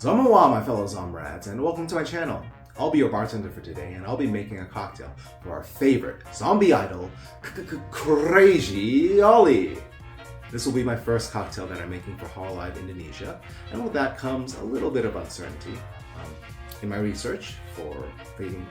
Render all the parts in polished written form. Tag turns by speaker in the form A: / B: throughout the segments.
A: Zamawa, my fellow Zomrads, and welcome to my channel. I'll be your bartender for today, and I'll be making a cocktail for our favorite zombie idol, Kureiji Ollie. This will be my first cocktail that I'm making for HoloLive Indonesia, and with that comes a little bit of uncertainty. In my research for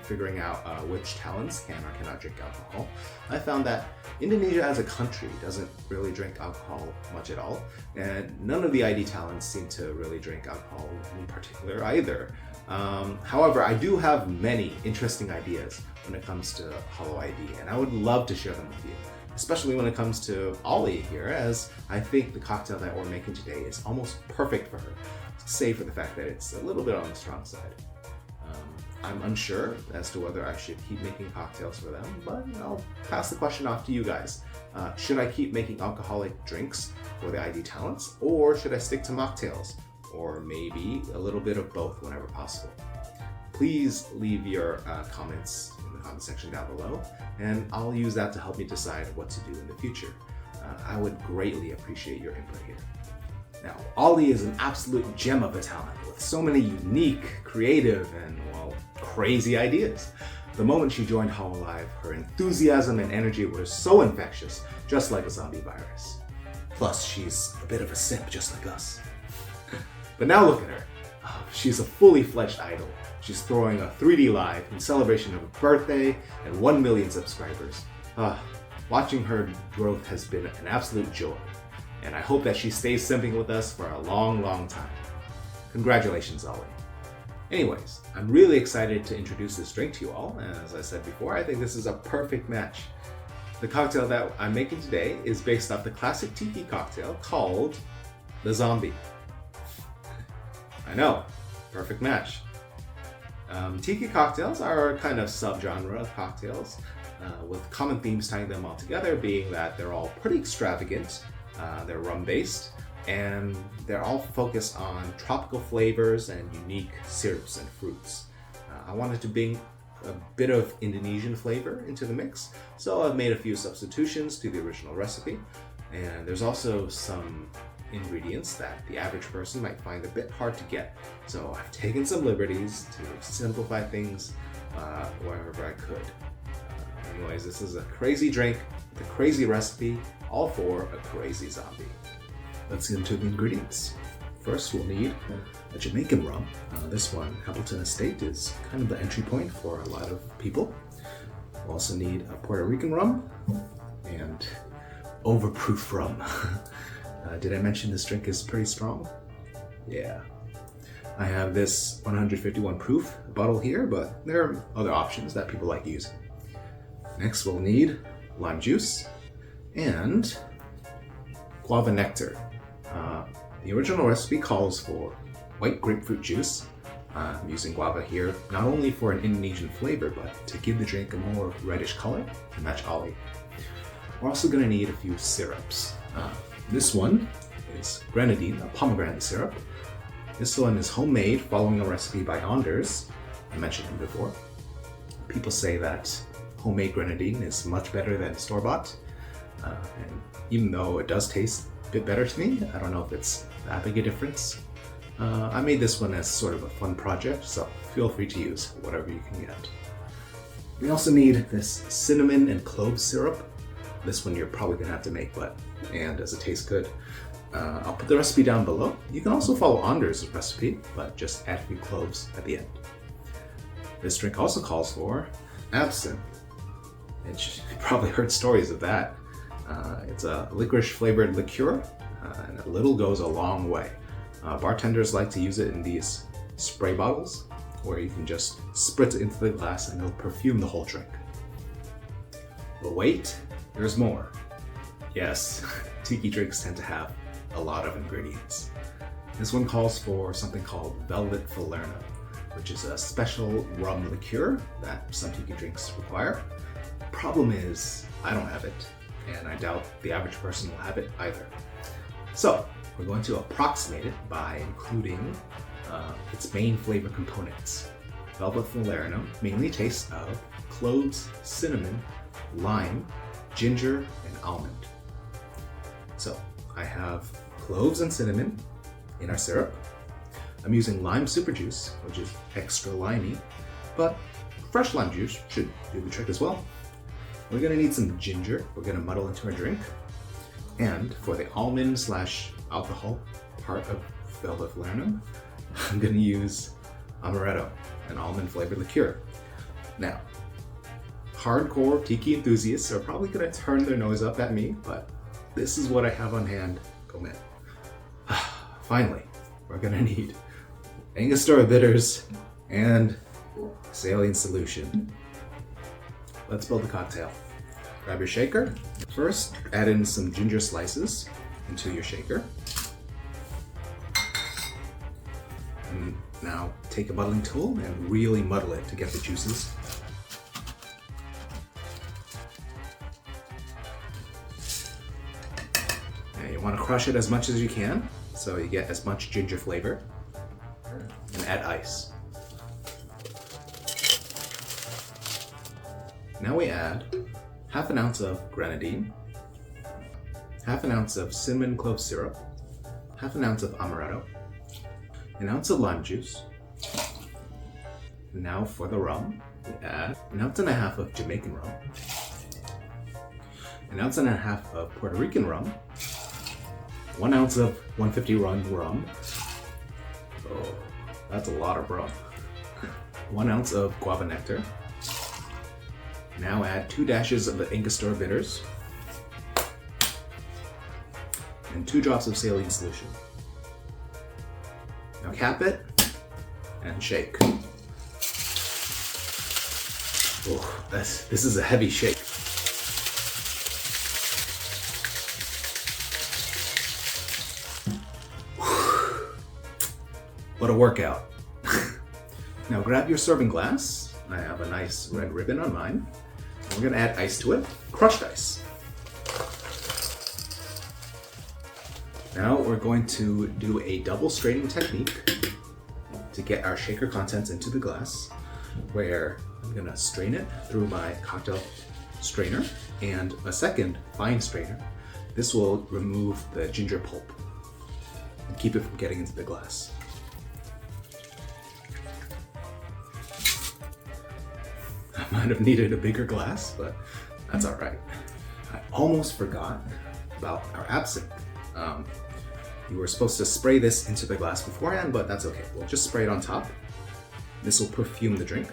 A: figuring out which talents can or cannot drink alcohol, I found that Indonesia as a country doesn't really drink alcohol much at all, and none of the ID talents seem to really drink alcohol in particular either. However, I do have many interesting ideas when it comes to HoloID, and I would love to share them with you, especially when it comes to Ollie here, as I think the cocktail that we're making today is almost perfect for her, save for the fact that it's a little bit on the strong side. I'm unsure as to whether I should keep making cocktails for them, but I'll pass the question off to you guys. Should I keep making alcoholic drinks for the ID talents, or should I stick to mocktails? Or maybe a little bit of both whenever possible. Please leave your comments in the comment section down below, and I'll use that to help me decide what to do in the future. I would greatly appreciate your input here. Now, Ollie is an absolute gem of a talent with so many unique, creative, and, well, crazy ideas. The moment she joined HoloLive, her enthusiasm and energy were so infectious, just like a zombie virus. Plus, she's a bit of a simp just like us. But now look at her. She's a fully fledged idol. She's throwing a 3D live in celebration of her birthday and 1 million subscribers. Watching her growth has been an absolute joy, and I hope that she stays simping with us for a long, long time. Congratulations, Ollie. Anyways, I'm really excited to introduce this drink to you all, and as I said before, I think this is a perfect match. The cocktail that I'm making today is based off the classic Tiki cocktail called the Zombie. I know, perfect match. Tiki cocktails are a kind of subgenre of cocktails, with common themes tying them all together being that they're all pretty extravagant, they're rum-based, and they're all focused on tropical flavors and unique syrups and fruits. I wanted to bring a bit of Indonesian flavor into the mix, so I've made a few substitutions to the original recipe, and there's also some ingredients that the average person might find a bit hard to get. So I've taken some liberties to simplify things wherever I could. Anyways, this is a crazy drink, with a crazy recipe, all for a crazy zombie. Let's get into the ingredients. First, we'll need a Jamaican rum. This one, Appleton Estate, is kind of the entry point for a lot of people. We'll also need a Puerto Rican rum and overproof rum. Did I mention this drink is pretty strong? Yeah. I have this 151 proof bottle here, but there are other options that people like using. Next, we'll need lime juice and guava nectar. The original recipe calls for white grapefruit juice. I'm using guava here not only for an Indonesian flavor, but to give the drink a more reddish color to match Ollie. We're also going to need a few syrups. This one is grenadine, a pomegranate syrup. This one is homemade, following a recipe by Anders. I mentioned him before. People say that homemade grenadine is much better than store-bought. And even though it does taste a bit better to me, I don't know if it's that big a difference. I made this one as sort of a fun project, so feel free to use whatever you can get. We also need this cinnamon and clove syrup. This one you're probably gonna have to make, and does it taste good? I'll put the recipe down below. You can also follow Anders' recipe, but just add a few cloves at the end. This drink also calls for absinthe. You probably heard stories of that. It's a licorice flavored liqueur, and a little goes a long way. Bartenders like to use it in these spray bottles, where you can just spritz it into the glass and it'll perfume the whole drink. But wait, there's more. Yes, Tiki drinks tend to have a lot of ingredients. This one calls for something called Velvet Falerno, which is a special rum liqueur that some Tiki drinks require. Problem is, I don't have it, and I doubt the average person will have it either. So, we're going to approximate it by including its main flavor components. Velvet Falerno mainly tastes of cloves, cinnamon, lime, ginger, and almond. So I have cloves and cinnamon in our syrup. I'm using lime super juice, which is extra limey, but fresh lime juice should do the trick as well. We're gonna need some ginger. We're gonna muddle into our drink. And for the almond/alcohol part of Velvet Falernum, I'm gonna use amaretto, an almond flavored liqueur. Now, hardcore Tiki enthusiasts are probably gonna turn their nose up at me, but this is what I have on hand. Go man. Finally, we're gonna need Angostura bitters and saline solution. Let's build the cocktail. Grab your shaker. First, add in some ginger slices into your shaker. And now take a muddling tool and really muddle it to get the juices. And you want to crush it as much as you can so you get as much ginger flavor. And add ice. Now we add half an ounce of grenadine, half an ounce of cinnamon clove syrup, half an ounce of amaretto, an ounce of lime juice. Now for the rum, we add an ounce and a half of Jamaican rum, an ounce and a half of Puerto Rican rum, 1 ounce of 150 rum. Oh, that's a lot of rum. 1 ounce of guava nectar. Now add 2 dashes of the Angostura bitters and 2 drops of saline solution. Now cap it and shake. Oh, this is a heavy shake. What a workout. Now grab your serving glass. I have a nice red ribbon on mine. We're gonna add ice to it, crushed ice. Now we're going to do a double straining technique to get our shaker contents into the glass, where I'm gonna strain it through my cocktail strainer and a second fine strainer. This will remove the ginger pulp and keep it from getting into the glass. I might have needed a bigger glass, but that's all right. I almost forgot about our absinthe. You were supposed to spray this into the glass beforehand, but that's okay. We'll just spray it on top. This will perfume the drink.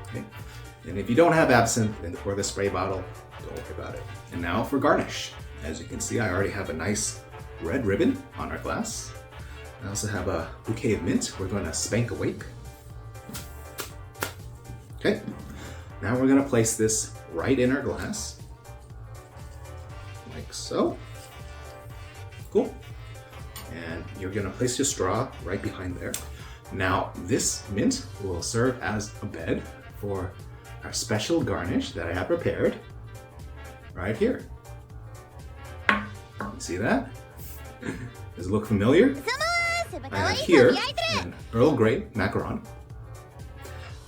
A: Okay. And if you don't have absinthe or the spray bottle, don't worry about it. And now for garnish. As you can see, I already have a nice red ribbon on our glass. I also have a bouquet of mint we're going to spank awake. Okay, now we're gonna place this right in our glass, like so. Cool. And you're gonna place your straw right behind there. Now, this mint will serve as a bed for our special garnish that I have prepared right here. You see that? Does it look familiar? I have here an Earl Grey macaron.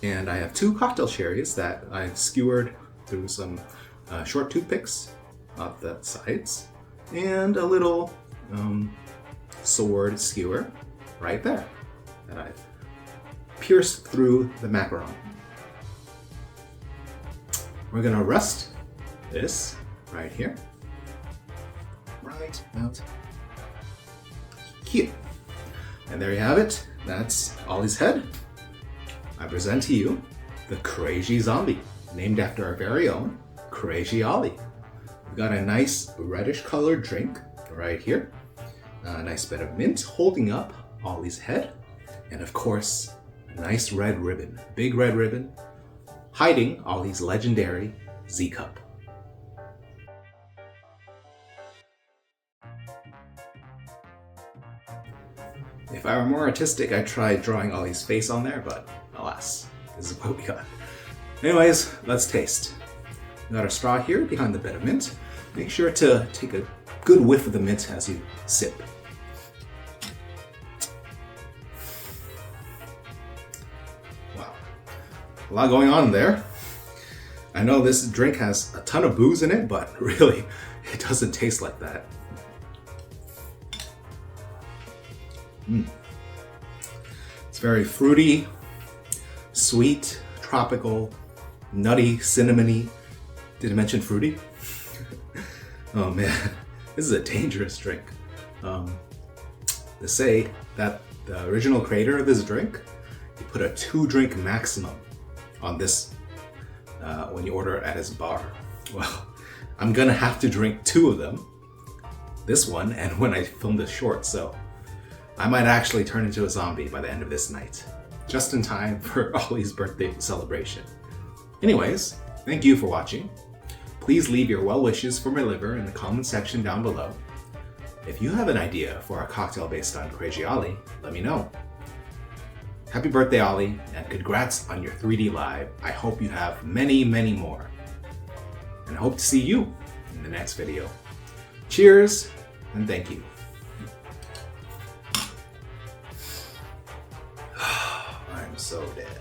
A: And I have 2 cocktail cherries that I've skewered through some short toothpicks off the sides, and a little sword skewer right there that I've pierced through the macaron. We're gonna rest this right here, right out here. And there you have it. That's Ollie's head. I present to you the Kureiji Zombie, named after our very own Kureiji Ollie. We've got a nice reddish colored drink right here, a nice bit of mint holding up Ollie's head, and of course, a nice red ribbon, big red ribbon, hiding Ollie's legendary Z-Cup. If I were more artistic, I'd try drawing Ollie's face on there, but alas, this is what we got. Anyways, let's taste. We got our straw here behind the bed of mint. Make sure to take a good whiff of the mint as you sip. Wow, a lot going on there. I know this drink has a ton of booze in it, but really, it doesn't taste like that. It's very fruity, sweet, tropical, nutty, cinnamony. Did I mention fruity? Oh man, this is a dangerous drink. They say that the original creator of this drink, he put a 2-drink maximum on this when you order at his bar. Well, I'm gonna have to drink 2 of them. This one and when I film this short, so I might actually turn into a zombie by the end of this night. Just in time for Ollie's birthday celebration. Anyways, thank you for watching. Please leave your well wishes for my liver in the comment section down below. If you have an idea for a cocktail based on Kureiji Ollie, let me know. Happy birthday, Ollie, and congrats on your 3D live. I hope you have many, many more. And I hope to see you in the next video. Cheers, and thank you. I'm so dead.